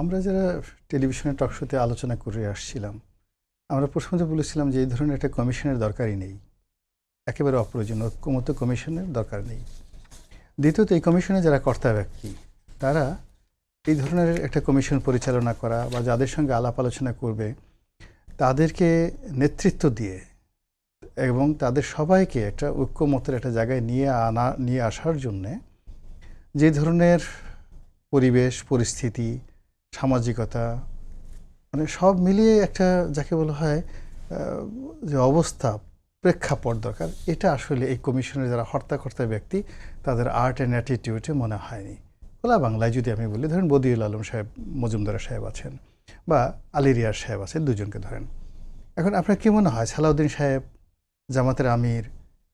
আমরা যারা টেলিভিশনে টক শোতে আলোচনা করে আসছিলাম, আমরা প্রথমত বলেছিলাম যে এই ধরনের একটা কমিশনের দরকারই নেই, একেবারে অপ্রয়োজনীয় ঐক্যমত্য কমিশনের দরকার নেই। দ্বিতীয়ত, এই কমিশনে যারা কর্তা ব্যক্তি তারা এই ধরনের একটা কমিশন পরিচালনা করা বা যাদের সঙ্গে আলাপ আলোচনা করবে তাদেরকে নেতৃত্ব দিয়ে এবং তাদের সবাইকে একটা ঐক্যমতের একটা জায়গায় নিয়ে আসার জন্যে যে ধরনের পরিবেশ পরিস্থিতি সামাজিকতা মানে সব মিলিয়ে একটা যাকে বলা হয় যে অবস্থা প্রেক্ষাপট দরকার, এটা আসলে এই কমিশনের যারা হর্তাকর্তা ব্যক্তি তাদের আর্ট অ্যান্ড অ্যাটিটিউডে মনে হয়নি। খোলা বাংলায় যদি আমি বলি, ধরেন বদিউল আলম সাহেব মজুমদার সাহেব আছেন বা আলী রিয়াজ সাহেব আছেন, দুজনকে ধরেন। এখন আপনার কী মনে হয় সালাউদ্দিন সাহেব জামাতের আমির,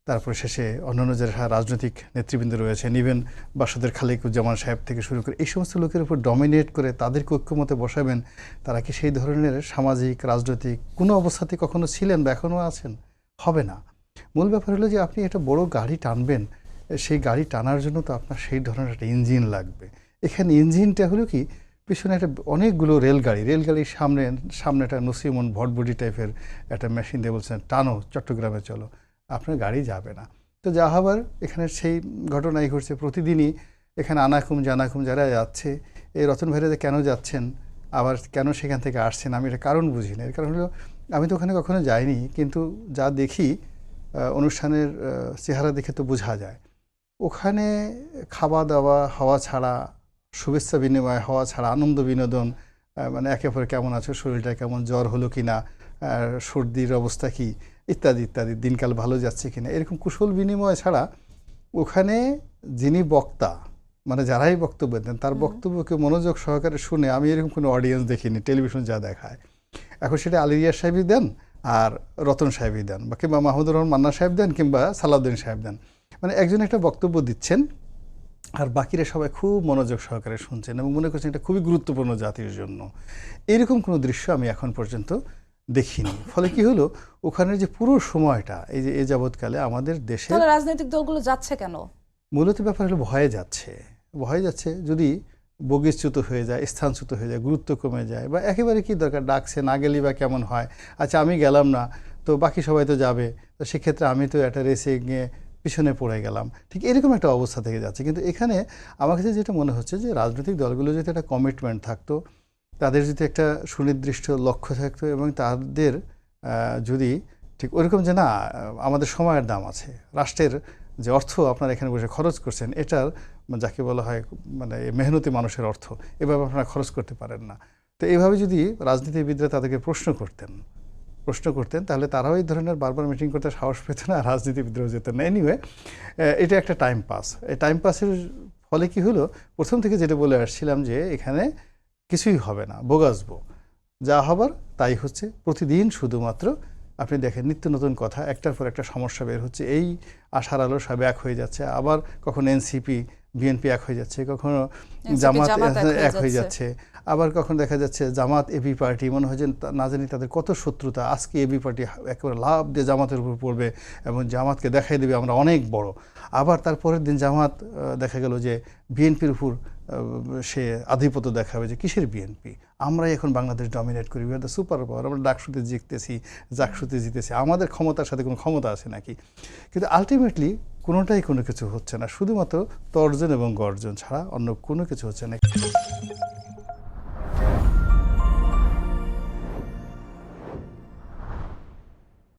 তারপরে শেষে অন্যান্য যারা রাজনৈতিক নেতৃবৃন্দ রয়েছেন, ইভেন বাসাদের খালিকুজ্জামান সাহেব থেকে শুরু করে এই সমস্ত লোকের উপর ডমিনেট করে তাদেরকে ঐক্যমতে বসাবেন, তারা কি সেই ধরনের সামাজিক রাজনৈতিক কোনো অবস্থাতে কখনো ছিলেন বা এখনও আছেন? হবে না। মূল ব্যাপার হলো যে আপনি একটা বড় গাড়ি টানবেন, সেই গাড়ি টানার জন্য তো আপনার সেই ধরনের একটা ইঞ্জিন লাগবে। এখানে ইঞ্জিনটা হলো কি, পিছনে একটা অনেকগুলো রেলগাড়ির সামনে একটা নসিমন ভটবডি টাইপের একটা মেশিন দিয়ে বলছেন টানো, চট্টগ্রামে চলো, আপনার গাড়ি যাবে না। তো যা হবার এখানে সেই ঘটনাই ঘটছে প্রতিদিনই। এখানে আনাকুম জানাকুম যারা যাচ্ছে, এই রতন ভাইরা কেন যাচ্ছেন, আবার কেন সেখান থেকে আসছেন, আমি এটা কারণ বুঝি না। এর কারণ হলো আমি তো ওখানে কখনো যাইনি, কিন্তু যা দেখি অনুষ্ঠানের চেহারা দেখে তো বোঝা যায় ওখানে খাওয়া দাওয়া হওয়া ছাড়া, শুভেচ্ছা বিনিময় হওয়া ছাড়া, আনন্দ বিনোদন, মানে একে অপরে কেমন আছো, শরীরটা কেমন, জ্বর হলো কি না, সর্দির অবস্থা কি, ইত্যাদি ইত্যাদি, দিনকাল ভালো যাচ্ছে কিনা, এরকম কুশল বিনিময় ছাড়া ওখানে যিনি বক্তা, মানে যারাই বক্তব্য দেন তার বক্তব্যকে মনোযোগ সহকারে শুনে আমি এরকম কোনো অডিয়েন্স দেখিনি টেলিভিশন যা দেখায়। এখন সেটা আলী রিয়াজ সাহেবই দেন আর রতন সাহেবই দেন, বা কিংবা মাহমুদুর রহমান মান্না সাহেব দেন কিংবা সালাউদ্দিন সাহেব দেন, মানে একজন একটা বক্তব্য দিচ্ছেন আর বাকিরা সবাই খুব মনোযোগ সহকারে শুনছেন এবং মনে করছেন এটা খুবই গুরুত্বপূর্ণ জাতির জন্য। এরকম কোনো দৃশ্য আমি এখন পর্যন্ত দেখিনি। ফলে কি হলো, ওখানে যে পুরো সময়টা এই যে এ যাবৎকালে আমাদের দেশে রাজনৈতিক দলগুলো যাচ্ছে কেন, মূলত ব্যাপার হলো ভয়ে যাচ্ছে। যদি বগিচ্যুত হয়ে যায়, স্থানচ্যুত হয়ে যায়, গুরুত্ব কমে যায়, বা একেবারে কি দরকার, ডাকছে না গেলেই বা কেমন হয়, আচ্ছা আমি গেলাম না তো বাকি সবাই তো যাবে, তো সেক্ষেত্রে আমি তো একটা রেসে গিয়ে পিছনে পড়ে গেলাম, ঠিক এরকম একটা অবস্থা থেকে যাচ্ছে। কিন্তু এখানে আমার কাছে যেটা মনে হচ্ছে যে রাজনৈতিক দলগুলো যদি একটা কমিটমেন্ট থাকতো, তাদের যদি একটা সুনির্দিষ্ট লক্ষ্য থাকতো এবং তাদের যদি ঠিক ওরকম যে না আমাদের সময়ের দাম আছে, রাষ্ট্রের যে অর্থ আপনারা এখানে বসে খরচ করছেন এটার যাকে বলা হয় মানে মেহনতি মানুষের অর্থ, এভাবে আপনারা খরচ করতে পারেন না। তো এইভাবে যদি রাজনীতিবিদরা তাদেরকে প্রশ্ন করতেন তাহলে তারাও এই ধরনের বারবার মিটিং করতে সাহস পেত না, রাজনীতিবিদরাও যেতেন না। এনিওয়ে, এটা একটা টাইম পাস। এই টাইম পাসের ফলে কি হলো, প্রথম থেকে যেটা বলে আসছিলাম যে এখানে কিছুই হবে না, বোগাসবো, যা হবার তাই হচ্ছে। প্রতিদিন শুধুমাত্র আপনি দেখেন নিত্য নতুন কথা, একটার পর একটা সমস্যা বের হচ্ছে। এই আশার আলো সব এক হয়ে যাচ্ছে, আবার কখনো এনসিপি বিএনপি এক হয়ে যাচ্ছে, কখনো জামাত এক হয়ে যাচ্ছে, আবার কখন দেখা যাচ্ছে জামাত এবি পার্টি, মনে হয় যে না জানি তাদের কত শত্রুতা। আজকে এবি পার্টি একেবারে লাভ দিয়ে জামাতের উপর পড়বে এবং জামাতকে দেখাই দেবে আমরা অনেক বড়। আবার তারপরের দিন জামাত দেখা গেল যে বিএনপির উপর সে আধিপত্য দেখাবে, যে কিসের বিএনপি, আমরাই এখন বাংলাদেশ ডমিনেট করি, we are the super power, আমরা ডাকসুতে জাকসুতে জিতেছি, আমাদের ক্ষমতার সাথে কোনো ক্ষমতা আছে নাকি? কিন্তু আলটিমেটলি কোনোটাই কোনো কিছু হচ্ছে না, শুধুমাত্র তর্জন এবং গর্জন ছাড়া অন্য কোনো কিছু হচ্ছে না।